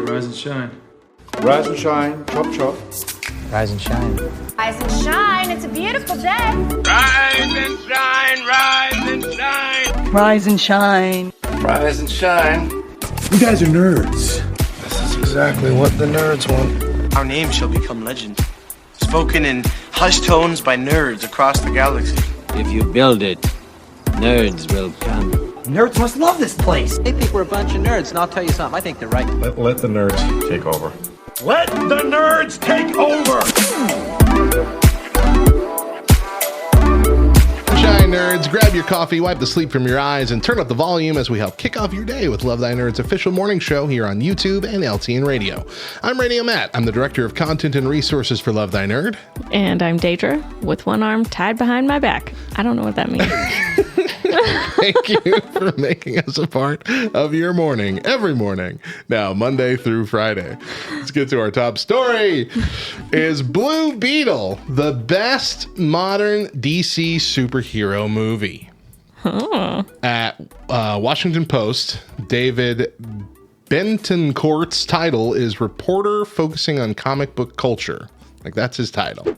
rise and shine. Rise and shine, chop chop. Rise and shine. Rise and shine, it's a beautiful day. Rise and shine, rise and shine. Rise and shine. Rise and shine. You guys are nerds. This is exactly what the nerds want. Our name shall become legend, spoken in hushed tones by nerds across the galaxy. If you build it, nerds will come. Nerds must love this place. They think we're a bunch of nerds, and I'll tell you something, I think they're right. Let the nerds take over. Let the nerds take over. Shine nerds, grab your coffee, wipe the sleep from your eyes, and turn up the volume as we help kick off your day with Love Thy Nerd's official morning show here on YouTube and LTN Radio. I'm Radio Matt. I'm the Director of Content and Resources for Love Thy Nerd. And I'm Deidra, with one arm tied behind my back. I don't know what that means. Thank you for making us a part of your morning, every morning, now Monday through Friday. Let's get to our top story. Is Blue Beetle the best modern DC superhero movie? Oh. At Washington Post, David Bentoncourt's title is Reporter Focusing on Comic Book Culture. Like, that's his title.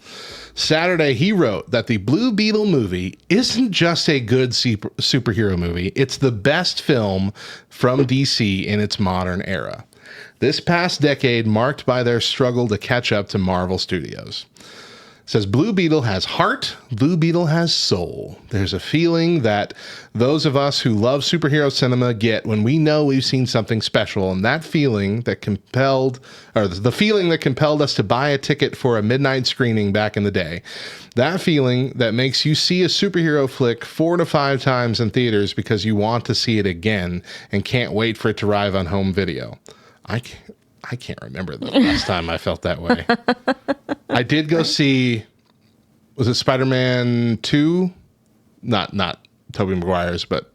Saturday, he wrote that the Blue Beetle movie isn't just a good superhero movie. It's the best film from DC in its modern era. This past decade marked by their struggle to catch up to Marvel Studios. It says Blue Beetle has heart, Blue Beetle has soul. There's a feeling that those of us who love superhero cinema get when we know we've seen something special, and that feeling that compelled us to buy a ticket for a midnight screening back in the day. That feeling that makes you see a superhero flick 4 to 5 times in theaters because you want to see it again and can't wait for it to arrive on home video. I can't remember the last time I felt that way. I did go see, was it Spider-Man 2? Not Tobey Maguire's, but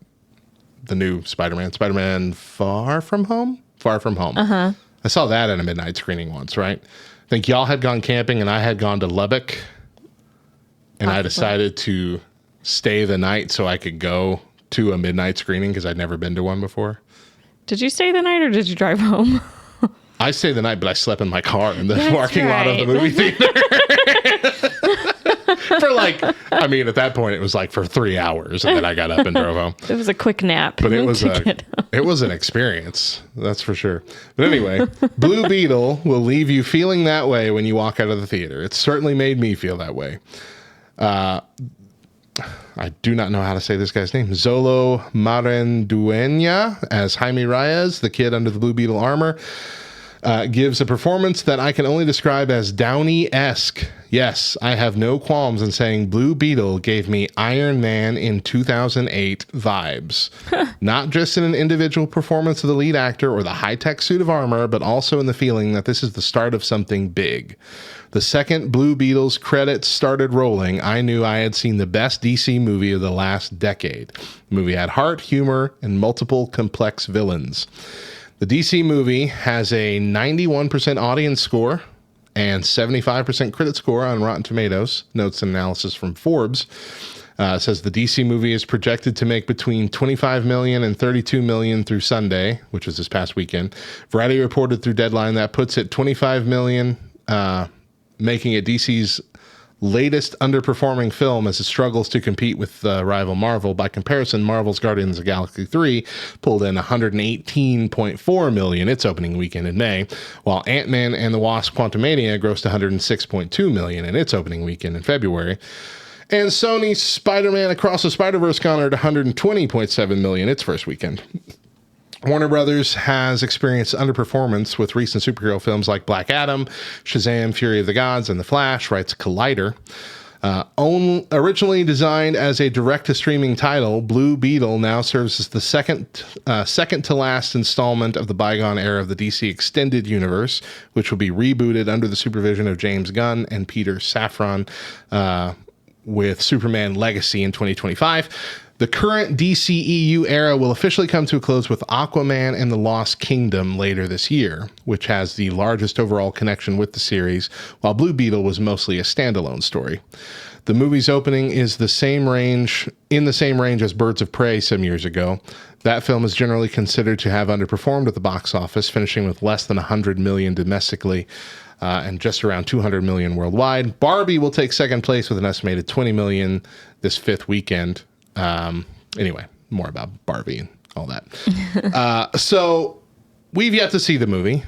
the new Spider-Man Far From Home? Far From Home. Uh-huh. I saw that at a midnight screening once, right? I think y'all had gone camping and I had gone to Lubbock. And I decided to stay the night so I could go to a midnight screening because I'd never been to one before. Did you stay the night or did you drive home? I stayed the night, but I slept in my car in the parking lot of the movie theater. At that point, it was like for 3 hours, and then I got up and drove home. It was a quick nap. But it was an experience, that's for sure. But anyway, Blue Beetle will leave you feeling that way when you walk out of the theater. It certainly made me feel that way. I do not know how to say this guy's name. Zolo Marandueña as Jaime Reyes, the kid under the Blue Beetle armor. Gives a performance that I can only describe as Downey-esque. Yes, I have no qualms in saying Blue Beetle gave me Iron Man in 2008 vibes. Not just in an individual performance of the lead actor or the high-tech suit of armor, but also in the feeling that this is the start of something big. The second Blue Beetle's credits started rolling, I knew I had seen the best DC movie of the last decade. The movie had heart, humor, and multiple complex villains. The DC movie has a 91% audience score and 75% critic score on Rotten Tomatoes, notes and analysis from Forbes. Says the DC movie is projected to make between $25 million and $32 million through Sunday, which was this past weekend. Variety reported through Deadline that puts it $25 million, making it DC's latest underperforming film as it struggles to compete with rival Marvel. By comparison, Marvel's Guardians of the Galaxy 3 pulled in $118.4 million its opening weekend in May, while Ant-Man and the Wasp: Quantumania grossed $106.2 million in its opening weekend in February. And Sony's Spider-Man Across the Spider-Verse garnered $120.7 million its first weekend. Warner Brothers has experienced underperformance with recent superhero films like Black Adam, Shazam! Fury of the Gods, and The Flash, writes Collider. Originally designed as a direct-to-streaming title, Blue Beetle now serves as the second-to-last installment of the bygone era of the DC Extended Universe, which will be rebooted under the supervision of James Gunn and Peter Safran with Superman Legacy in 2025. The current DCEU era will officially come to a close with Aquaman and the Lost Kingdom later this year, which has the largest overall connection with the series, while Blue Beetle was mostly a standalone story. The movie's opening is in the same range as Birds of Prey some years ago. That film is generally considered to have underperformed at the box office, finishing with less than 100 million domestically and just around 200 million worldwide. Barbie will take second place with an estimated 20 million this fifth weekend. Anyway, more about Barbie and all that. So we've yet to see the movie.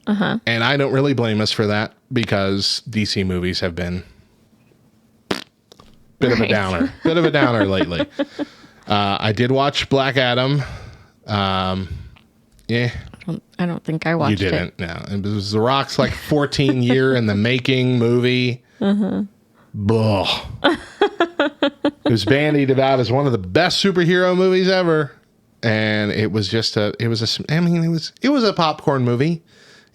And I don't really blame us for that because DC movies have been bit of a downer lately. I did watch Black Adam. Yeah. I don't think I watched it. You didn't, no. It was The Rock's like 14 year in the making movie. Blah. It was bandied about as one of the best superhero movies ever. And it was a popcorn movie.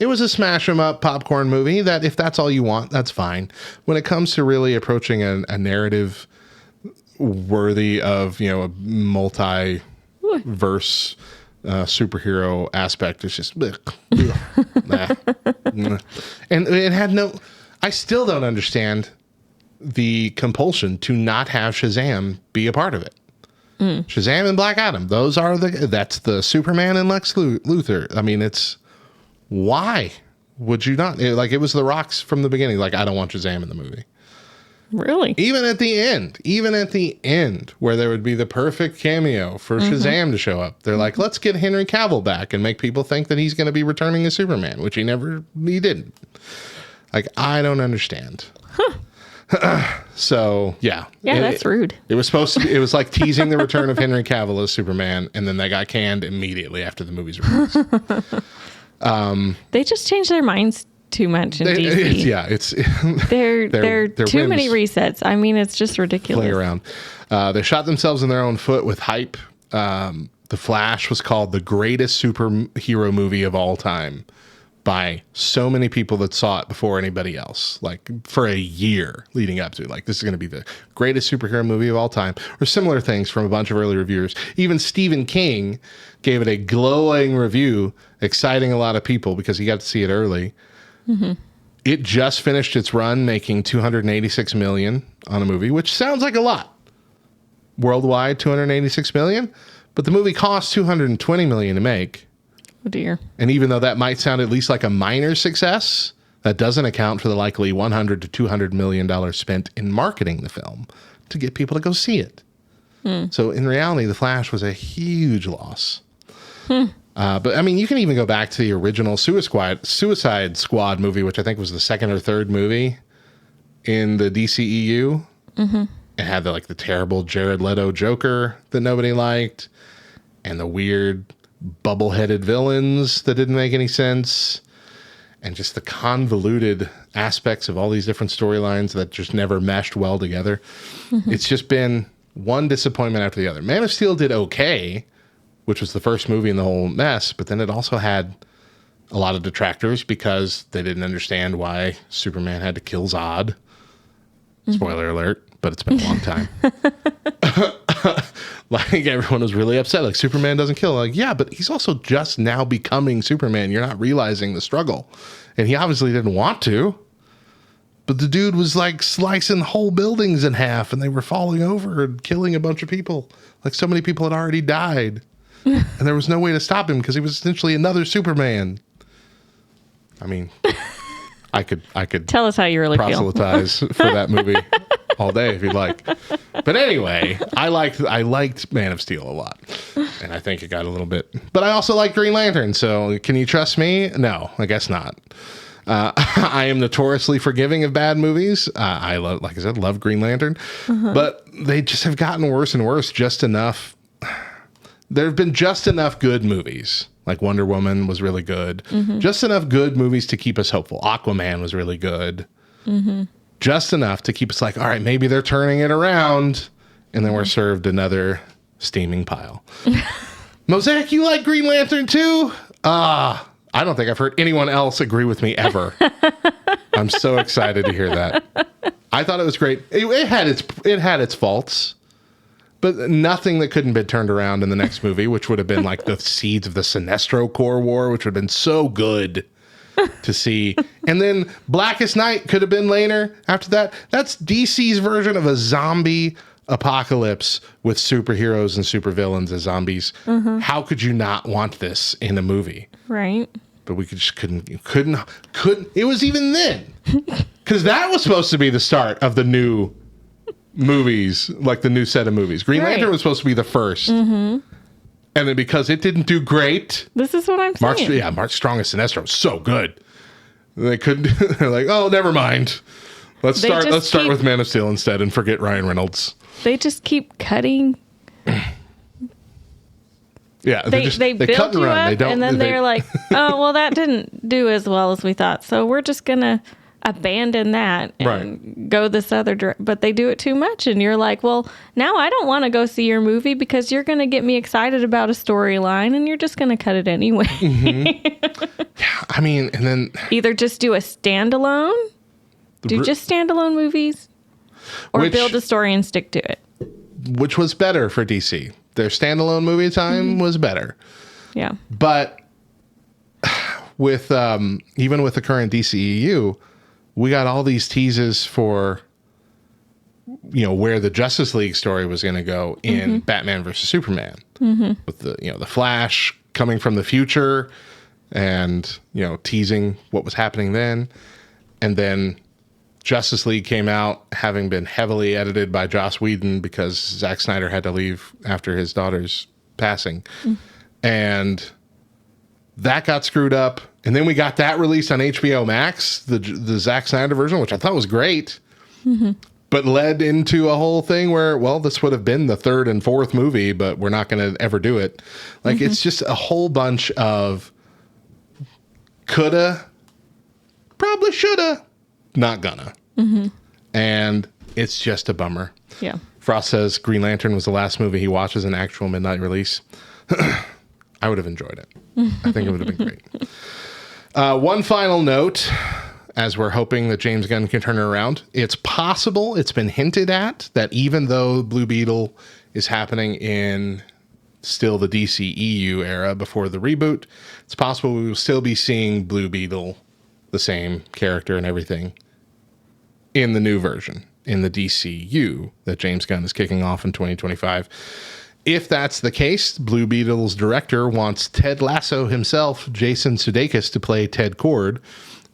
It was a smash 'em up popcorn movie that if that's all you want, that's fine. When it comes to really approaching a narrative worthy of, a multi-verse superhero aspect, it's just and it had I still don't understand the compulsion to not have Shazam be a part of it. Shazam and Black Adam, that's the Superman and Lex Luthor. I mean, why would you not? It was The Rock's from the beginning. Like, I don't want Shazam in the movie. Really? Even at the end, where there would be the perfect cameo for Shazam to show up, they're like, let's get Henry Cavill back and make people think that he's going to be returning as Superman, which he didn't. Like, I don't understand. So, yeah. Yeah, that's rude. It was like teasing the return of Henry Cavill as Superman, and then they got canned immediately after the movie's release. They just changed their minds too much in DC. There are too many resets. I mean, it's just ridiculous. Playing around. They shot themselves in their own foot with hype. The Flash was called the greatest superhero movie of all time by so many people that saw it before anybody else, like for a year leading up to it. Like, this is going to be the greatest superhero movie of all time, or similar things from a bunch of early reviewers. Even Stephen King gave it a glowing review, exciting a lot of people because he got to see it early. It just finished its run making 286 million on a movie, which sounds like a lot. Worldwide, 286 million, but the movie cost 220 million to make. Oh dear. And even though that might sound at least like a minor success, that doesn't account for the likely $100 to $200 million spent in marketing the film to get people to go see it. So in reality, The Flash was a huge loss. But I mean, you can even go back to the original Suicide Squad movie, which I think was the second or third movie in the DCEU. It had the terrible Jared Leto Joker that nobody liked, and the weird bubble-headed villains that didn't make any sense, and just the convoluted aspects of all these different storylines that just never meshed well together. It's just been one disappointment after the other. Man of Steel did okay, which was the first movie in the whole mess, but then it also had a lot of detractors because they didn't understand why Superman had to kill Zod. Spoiler alert, but it's been a long time. Like, everyone was really upset. Like, Superman doesn't kill. Like, yeah, but he's also just now becoming Superman. You're not realizing the struggle. And he obviously didn't want to. But the dude was like slicing whole buildings in half, and they were falling over and killing a bunch of people. Like, so many people had already died. And there was no way to stop him because he was essentially another Superman. I mean, I could tell us how you really proselytize for that movie all day if you'd like. But anyway, I liked Man of Steel a lot, and I think it got a little bit. But I also like Green Lantern. So can you trust me? No, I guess not. I am notoriously forgiving of bad movies. I love Green Lantern, but they just have gotten worse and worse. Just enough. There have been just enough good movies. Like Wonder Woman was really good. Just enough good movies to keep us hopeful. Aquaman was really good. Just enough to keep us like, all right, maybe they're turning it around. And then we're served another steaming pile. Mosaic, you like Green Lantern too? I don't think I've heard anyone else agree with me ever. I'm so excited to hear that. I thought it was great. It had its faults. But nothing that couldn't be turned around in the next movie, which would have been like the seeds of the Sinestro Corps War, which would have been so good. to see. And then Blackest Night could have been later after that. That's DC's version of a zombie apocalypse with superheroes and supervillains as zombies. How could you not want this in a movie? Right. But we couldn't. It was even then. Because that was supposed to be the start of the new movies, like the new set of movies. Green Lantern was supposed to be the first. And then because it didn't do great. This is what I'm saying. March Strongest Sinestro was so good. They couldn't. They're like, oh, never mind. Let's start with Man of Steel instead and forget Ryan Reynolds. They just keep cutting. Yeah, they build you up, and then they're like, oh, well, that didn't do as well as we thought, so we're just gonna abandon that and go this other direction. But they do it too much, and you're like, well, now I don't want to go see your movie because you're gonna get me excited about a storyline, and you're just gonna cut it anyway. Yeah, I mean, and then either just do a standalone, just standalone movies, or build a story and stick to it. Which was better for DC. Their standalone movie time was better. Yeah. But with even with the current DCEU, we got all these teases for where the Justice League story was going to go in Batman versus Superman. With the Flash coming from the future and teasing what was happening then. And then Justice League came out having been heavily edited by Joss Whedon because Zack Snyder had to leave after his daughter's passing. And that got screwed up. And then we got that released on HBO Max, the Zack Snyder version, which I thought was great, but led into a whole thing where, well, this would have been the third and fourth movie, but we're not going to ever do it. Like, it's just a whole bunch of coulda, probably shoulda, not gonna. And it's just a bummer. Yeah. Frost says Green Lantern was the last movie he watched as an actual midnight release. I would have enjoyed it. I think it would have been great. One final note, as we're hoping that James Gunn can turn it around. It's possible, it's been hinted at, that even though Blue Beetle is happening in still the DCEU era before the reboot, it's possible we will still be seeing Blue Beetle, the same character and everything, in the new version, in the DCU that James Gunn is kicking off in 2025. If that's the case, Blue Beetle's director wants Ted Lasso himself, Jason Sudeikis, to play Ted Cord,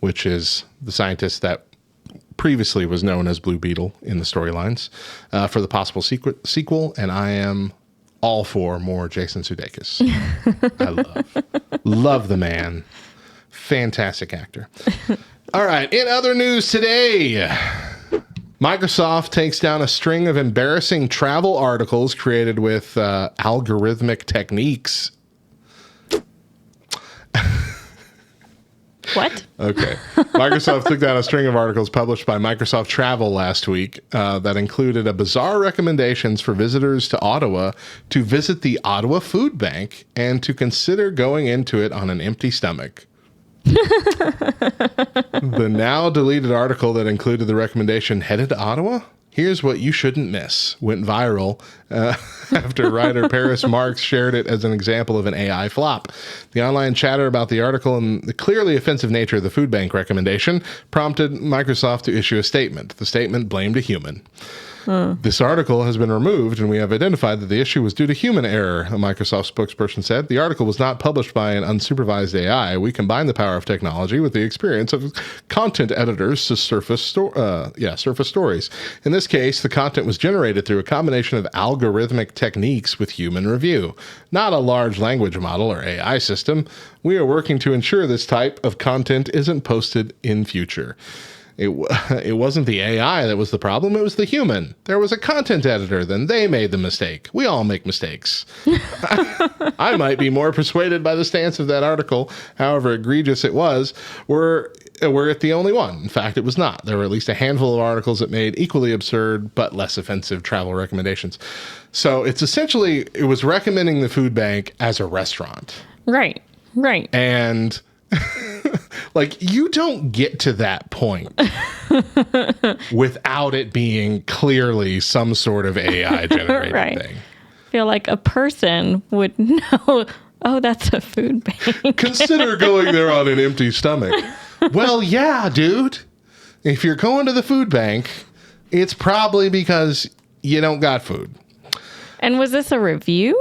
which is the scientist that previously was known as Blue Beetle in the storylines, for the possible sequel. And I am all for more Jason Sudeikis. I love the man. Fantastic actor. All right. In other news today, Microsoft takes down a string of embarrassing travel articles created with algorithmic techniques. What? Okay. Microsoft took down a string of articles published by Microsoft Travel last week that included a bizarre recommendations for visitors to Ottawa to visit the Ottawa Food Bank and to consider going into it on an empty stomach. The now deleted article that included the recommendation headed to Ottawa? Here's what you shouldn't miss went viral after writer Paris Marks shared it as an example of an AI flop. The online chatter about the article and the clearly offensive nature of the food bank recommendation prompted Microsoft to issue a statement. The statement blamed a human. This article has been removed, and we have identified that the issue was due to human error, a Microsoft spokesperson said. The article was not published by an unsupervised AI. We combine the power of technology with the experience of content editors to surface stories. In this case, the content was generated through a combination of algorithmic techniques with human review, not a large language model or AI system. We are working to ensure this type of content isn't posted in future. It wasn't the AI that was the problem. It was the human. There was a content editor. Then they made the mistake. We all make mistakes. I might be more persuaded by the stance of that article, however egregious it was, were it the only one. In fact, it was not. There were at least a handful of articles that made equally absurd but less offensive travel recommendations. So it's essentially, it was recommending the food bank as a restaurant. Right. And like, you don't get to that point without it being clearly some sort of AI generated thing. I feel like a person would know, Oh, that's a food bank. Consider going there on an empty stomach. Well, yeah, dude. If you're going to the food bank, it's probably because you don't got food. And was this a review?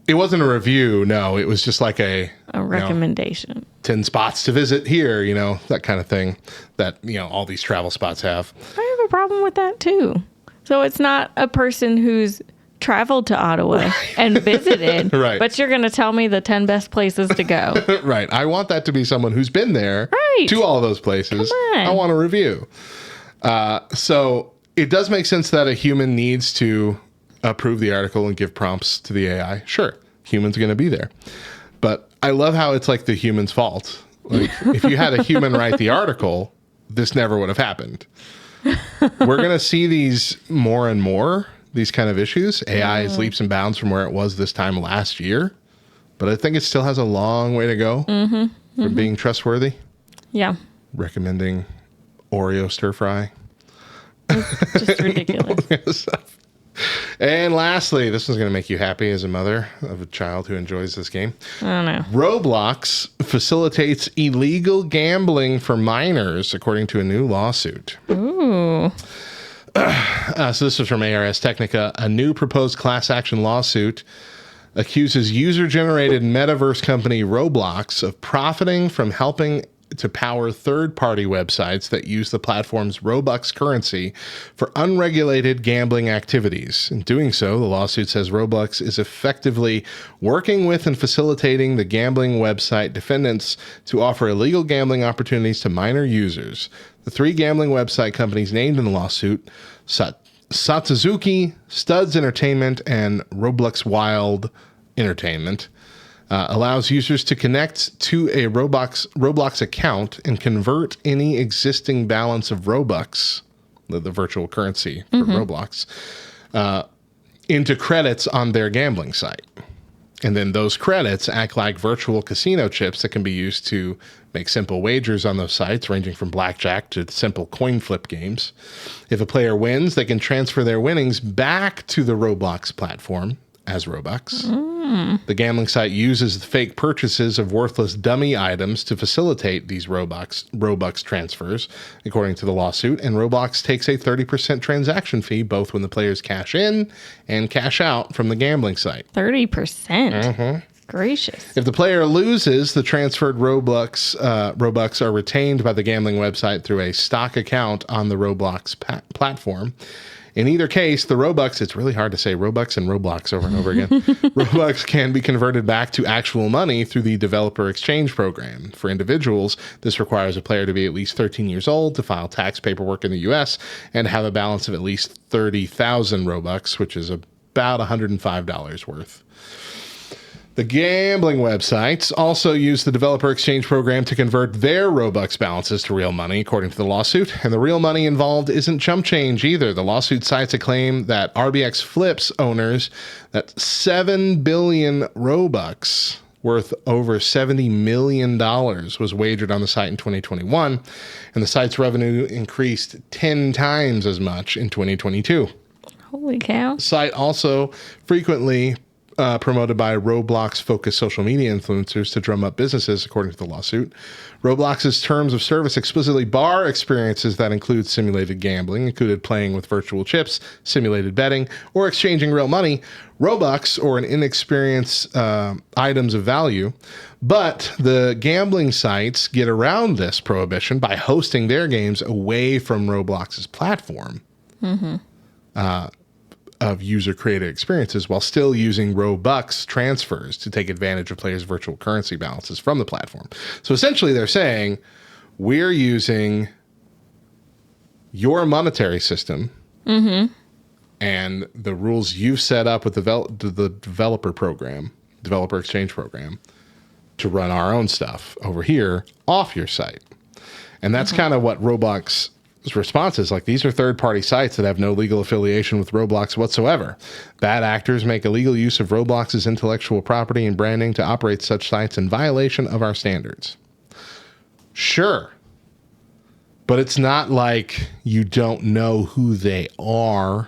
It wasn't a review. No, it was just like a recommendation. 10 spots to visit here, that kind of thing that, all these travel spots have. I have a problem with that too. So it's not a person who's traveled to Ottawa and visited, right. But you're going to tell me the 10 best places to go. Right. I want that to be someone who's been there to all those places. Come on. I want a review. So it does make sense that a human needs to approve the article and give prompts to the AI. Sure. Human's going to be there. But I love how it's like the human's fault. Like if you had a human write the article, this never would have happened. We're going to see these more and more, these kind of issues. AI is leaps and bounds from where it was this time last year. But I think it still has a long way to go for being trustworthy. Yeah. Recommending Oreo stir fry. It's just ridiculous. And lastly, this one's going to make you happy as a mother of a child who enjoys this game. I don't know. Roblox facilitates illegal gambling for minors, according to a new lawsuit. Ooh. So this is from ARS Technica. A new proposed class action lawsuit accuses user-generated metaverse company Roblox of profiting from helping to power third-party websites that use the platform's Robux currency for unregulated gambling activities. In doing so, the lawsuit says Roblox is effectively working with and facilitating the gambling website defendants to offer illegal gambling opportunities to minor users. The three gambling website companies named in the lawsuit, Satsuzuki, Studs Entertainment, and Roblox Wild Entertainment, allows users to connect to a Roblox account and convert any existing balance of Robux, the virtual currency for Roblox, into credits on their gambling site. And then those credits act like virtual casino chips that can be used to make simple wagers on those sites, ranging from blackjack to simple coin flip games. If a player wins, they can transfer their winnings back to the Roblox platform as Robux. The gambling site uses the fake purchases of worthless dummy items to facilitate these Robux transfers, according to the lawsuit, and Roblox takes a 30% transaction fee both when the players cash in and cash out from the gambling site. 30%? Gracious. If the player loses, the transferred Robux are retained by the gambling website through a stock account on the Roblox platform. In either case, the Robux, it's really hard to say Robux and Roblox over and over again. Robux can be converted back to actual money through the developer exchange program. For individuals, this requires a player to be at least 13 years old, to file tax paperwork in the U.S., and have a balance of at least 30,000 Robux, which is about $105 worth. The gambling websites also use the developer exchange program to convert their Robux balances to real money, according to the lawsuit. And the real money involved isn't chump change either. The lawsuit cites a claim that RBX Flips owners that 7 billion Robux, worth over $70 million, was wagered on the site in 2021. And the site's revenue increased 10 times as much in 2022. Holy cow. The site also frequently promoted by Roblox-focused social media influencers to drum up businesses, according to the lawsuit. Roblox's terms of service explicitly bar experiences that include simulated gambling, included playing with virtual chips, simulated betting, or exchanging real money, Robux, or an inexperienced items of value. But the gambling sites get around this prohibition by hosting their games away from Roblox's platform. Of user-created experiences while still using Robux transfers to take advantage of players' virtual currency balances from the platform. So essentially they're saying, we're using your monetary system and the rules you've set up with the developer exchange program to run our own stuff over here off your site. And that's kind of what Roblox's response is. Like, these are third-party sites that have no legal affiliation with Roblox whatsoever. Bad actors make illegal use of Roblox's intellectual property and branding to operate such sites in violation of our standards. Sure. But it's not like you don't know who they are.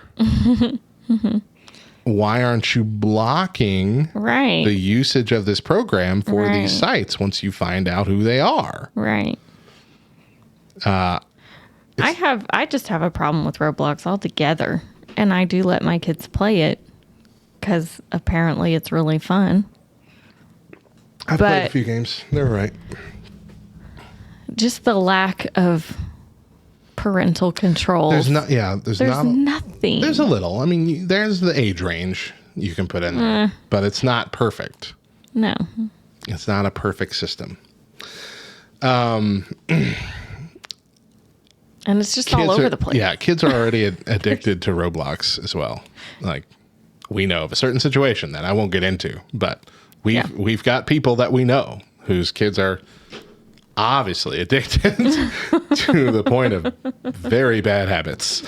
why aren't you blocking right. the usage of this program for these sites once you find out who they are? Right. I just have a problem with Roblox altogether, and I do let my kids play it because apparently it's really fun. I've played a few games. They're right. Just the lack of parental control. There's nothing. There's a little. I mean, there's the age range you can put in there, but it's not perfect. No. It's not a perfect system. And it's just all over the place. Yeah, kids are already addicted to Roblox as well. Like, we know of a certain situation that I won't get into, but we've got people that we know whose kids are obviously addicted to the point of very bad habits.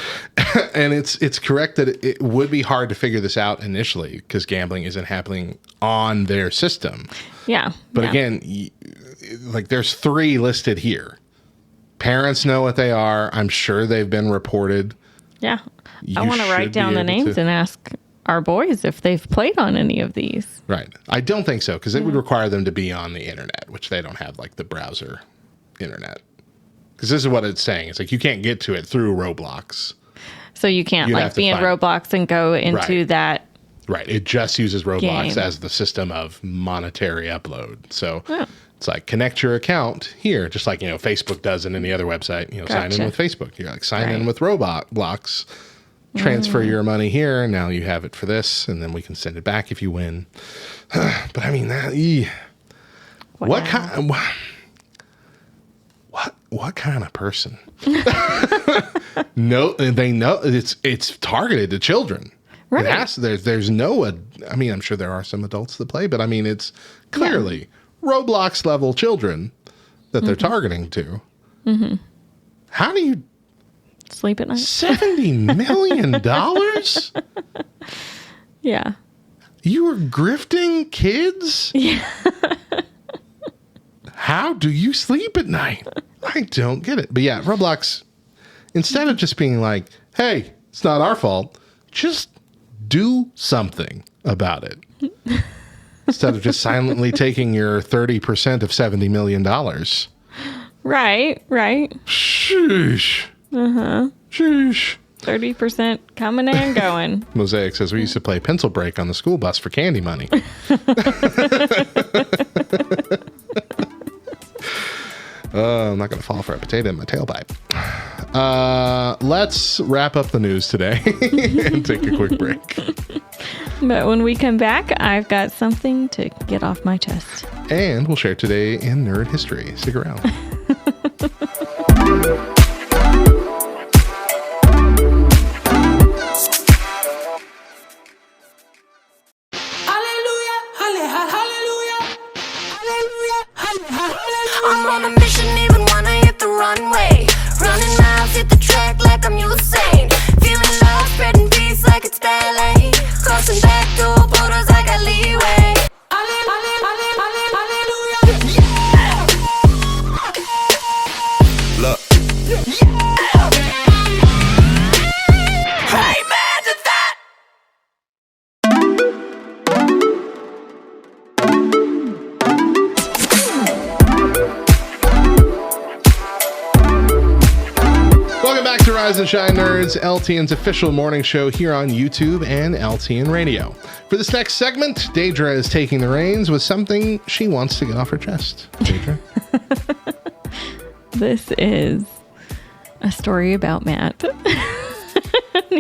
And it's correct that it would be hard to figure this out initially because gambling isn't happening on their system. Yeah. But again, like there's 3 listed here. Parents know what they are. I'm sure they've been reported. Yeah. I want to write down the names and ask our boys if they've played on any of these. Right. I don't think so, because it would require them to be on the internet, which they don't have, like the browser internet. Because this is what it's saying. It's like you can't get to it through Roblox. So you can't be in Roblox and go into that. Right. It just uses Roblox game as the system of monetary upload. So it's like connect your account here, just like, Facebook does in any other website. Sign in with Facebook. You're like, sign in with Roblox. Transfer your money here, and now you have it for this, and then we can send it back if you win. But I mean, what kind of person? No, they know it's targeted to children. Right. There's no. I mean, I'm sure there are some adults that play, but I mean, it's clearly Roblox level children that they're targeting to. Mm-hmm. How do you sleep at night? $70 million? Yeah. You were grifting kids? Yeah. How do you sleep at night? I don't get it. But yeah, Roblox, instead of just being like, hey, it's not our fault, just do something about it. Instead of just silently taking your 30% of $70 million. Right. Sheesh. Uh-huh. Sheesh. 30% coming and going. Mosaic says we used to play pencil break on the school bus for candy money. I'm not going to fall for a potato in my tailpipe. Let's wrap up the news today and take a quick break. But when we come back, I've got something to get off my chest. And we'll share today in nerd history. Stick around. I'm on a mission, even wanna hit the runway. Running miles, hit the track like I'm Usain. Feeling love, spreading peace like it's ballet. Crossing back door borders, I got leeway. Look. Hey man, did that? Welcome back to Rise and Shine Nerds, LTN's official morning show here on YouTube and LTN Radio. For this next segment, Deidra is taking the reins with something she wants to get off her chest. Deidra? This is a story about Matt.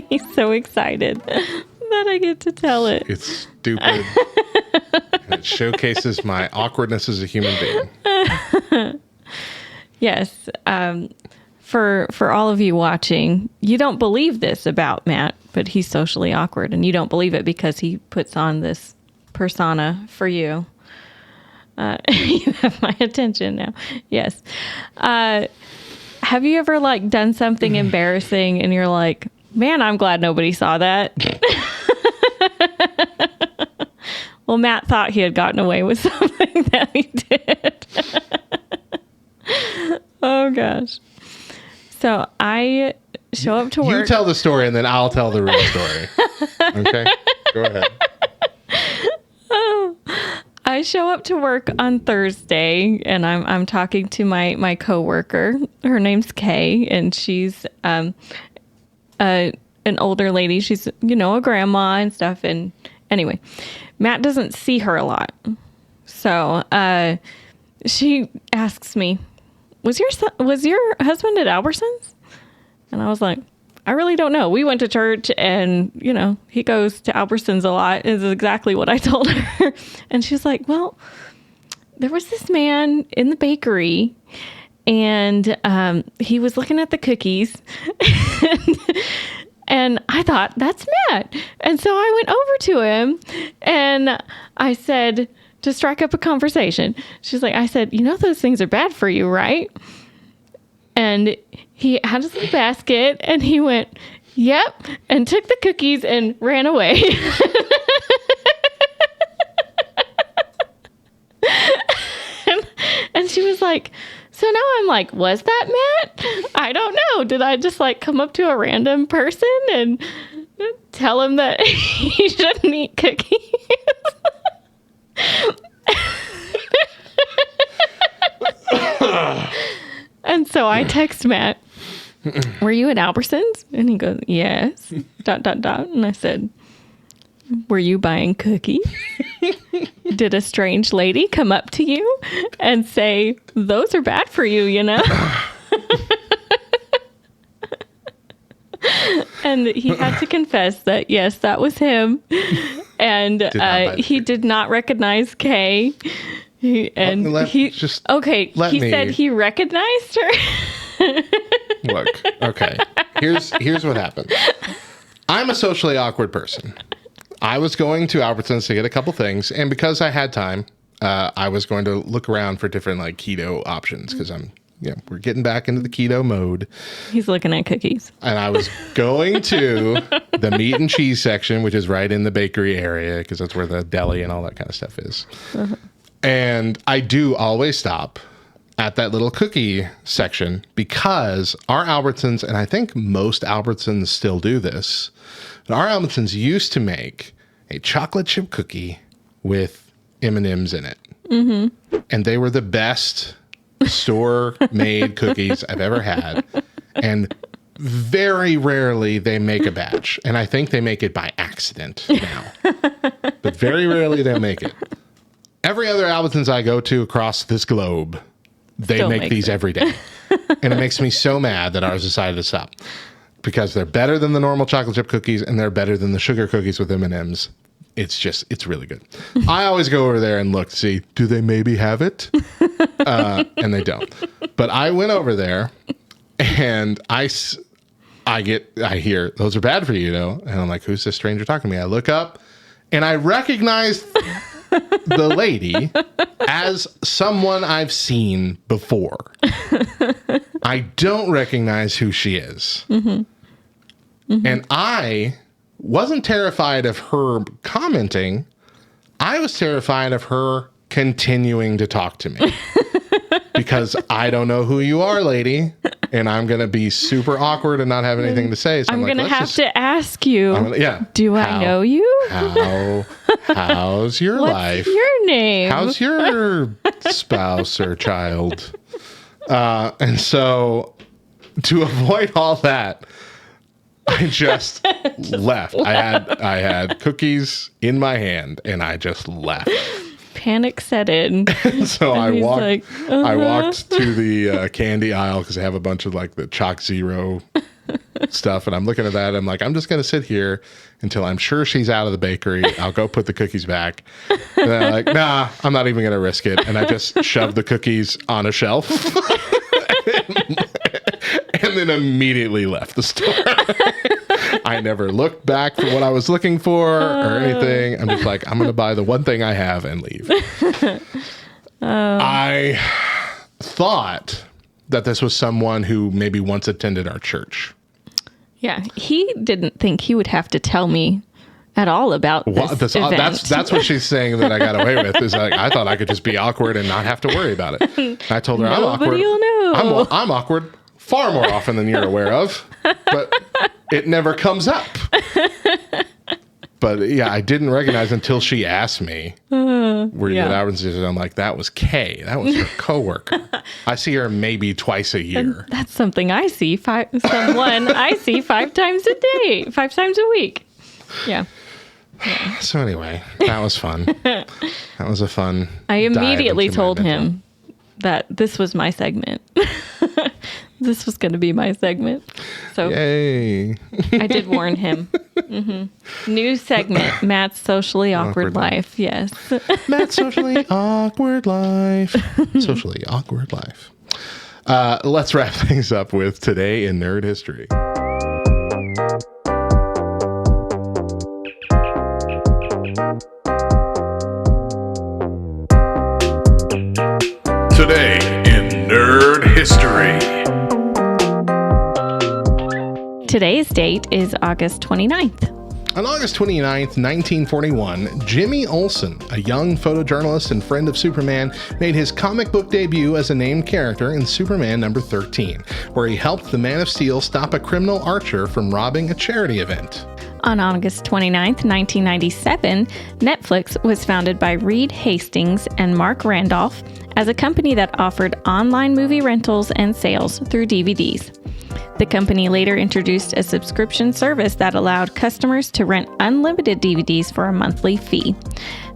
He's so excited that I get to tell it. It's stupid. And it showcases my awkwardness as a human being. Yes. For all of you watching, you don't believe this about Matt, but he's socially awkward, and you don't believe it because he puts on this persona for you. You have my attention now. Yes. Have you ever done something embarrassing and you're like, man, I'm glad nobody saw that? Well, Matt thought he had gotten away with something that he did. Oh gosh. So I show up to work. You tell the story and then I'll tell the real story. Okay? Go ahead. I show up to work on Thursday, and I'm talking to my coworker. Her name's Kay, and she's an older lady. She's a grandma and stuff. And anyway, Matt doesn't see her a lot, so she asks me, "Was your husband at Albertsons?" And I was like, I really don't know. We went to church and, he goes to Albertsons a lot is exactly what I told her. And she's like, well, there was this man in the bakery and he was looking at the cookies and I thought, that's Matt. And so I went over to him and I said, to strike up a conversation, I said, those things are bad for you, right? And he had his little basket and he went, yep, and took the cookies and ran away. and she was like, so now I'm like, was that Matt? I don't know. Did I just come up to a random person and tell him that he shouldn't eat cookies? And so I text Matt, were you at Albertsons? And he goes, yes, ... And I said, were you buying cookies? Did a strange lady come up to you and say, those are bad for you, And he had to confess that, yes, that was him. And he did not recognize Kay. He said he recognized her. Look, okay. Here's what happened. I'm a socially awkward person. I was going to Albertsons to get a couple things, and because I had time, I was going to look around for different keto options because we're getting back into the keto mode. He's looking at cookies. And I was going to the meat and cheese section, which is right in the bakery area because that's where the deli and all that kind of stuff is. Uh-huh. And I do always stop at that little cookie section because our Albertsons, and I think most Albertsons still do this, but our Albertsons used to make a chocolate chip cookie with M&Ms in it. Mm-hmm. And they were the best store-made cookies I've ever had. And very rarely they make a batch. And I think they make it by accident now. But very rarely they'll make it. Every other Albertsons I go to across this globe, they make these every day. And it makes me so mad that ours decided to stop. Because they're better than the normal chocolate chip cookies and they're better than the sugar cookies with M&Ms. It's really good. I always go over there and look to see, do they maybe have it? And they don't. But I went over there and I hear, those are bad for you, And I'm like, who's this stranger talking to me? I look up and I recognize the lady as someone I've seen before. I don't recognize who she is. Mm-hmm. Mm-hmm. And I wasn't terrified of her commenting. I was terrified of her continuing to talk to me. Because I don't know who you are, lady. And I'm going to be super awkward and not have anything to say. So I'm going to have to ask you, do I know you? How's your life? What's your name? How's your spouse or child? And so to avoid all that, I just left. I had cookies in my hand and I just left. Panic set in. So I walked to the candy aisle because I have a bunch of the Chalk Zero stuff. And I'm looking at that. I'm like, I'm just going to sit here until I'm sure she's out of the bakery. I'll go put the cookies back. And then I'm like, nah, I'm not even going to risk it. And I just shoved the cookies on a shelf. And then immediately left the store. I never looked back for what I was looking for or anything. I'm just like, I'm going to buy the one thing I have and leave. I thought that this was someone who maybe once attended our church. Yeah, he didn't think he would have to tell me at all about this event. That's what she's saying that I got away with. Is I thought I could just be awkward and not have to worry about it. And I told her Nobody will know. I'm awkward far more often than you're aware of, but it never comes up. But yeah, I didn't recognize until she asked me where you get Albertsons. I'm like, that was Kay. That was her coworker. I see her maybe twice a year. And that's something I see. Someone I see 5 times a day, 5 times a week. Yeah. So anyway, that was fun. That was a fun. I immediately told him that this was my segment. This was going to be my segment. So yay. I did warn him. Mm-hmm. New segment, Matt's Socially Awkward Life. Yes. Matt's Socially Awkward Life. Socially Awkward Life. Let's wrap things up with Today in Nerd History. Today in Nerd History. Today's date is August 29th. On August 29th, 1941, Jimmy Olsen, a young photojournalist and friend of Superman, made his comic book debut as a named character in Superman number 13, where he helped the Man of Steel stop a criminal archer from robbing a charity event. On August 29th, 1997, Netflix was founded by Reed Hastings and Mark Randolph as a company that offered online movie rentals and sales through DVDs. The company later introduced a subscription service that allowed customers to rent unlimited DVDs for a monthly fee.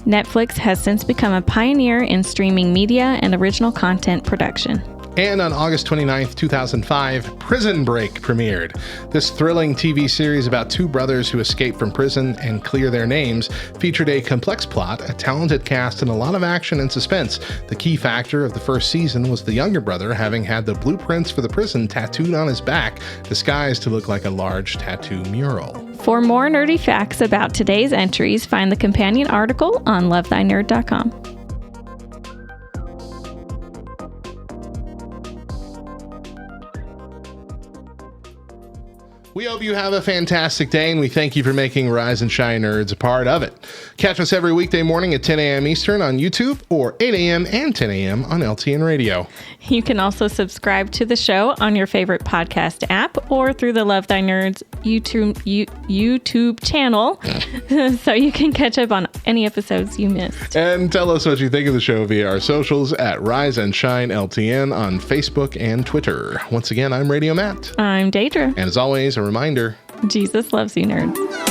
Netflix has since become a pioneer in streaming media and original content production. And on August 29th, 2005, Prison Break premiered. This thrilling TV series about 2 brothers who escape from prison and clear their names featured a complex plot, a talented cast, and a lot of action and suspense. The key factor of the first season was the younger brother having had the blueprints for the prison tattooed on his back, disguised to look like a large tattoo mural. For more nerdy facts about today's entries, find the companion article on lovethynerd.com. We hope you have a fantastic day, and we thank you for making Rise and Shine Nerds a part of it. Catch us every weekday morning at 10 a.m. Eastern on YouTube or 8 a.m. and 10 a.m. on LTN Radio. You can also subscribe to the show on your favorite podcast app or through the Love Thy Nerds YouTube channel so you can catch up on any episodes you missed. And tell us what you think of the show via our socials at Rise and Shine LTN on Facebook and Twitter. Once again, I'm Radio Matt. I'm Deidra. And as always, a reminder, Jesus loves you, nerds.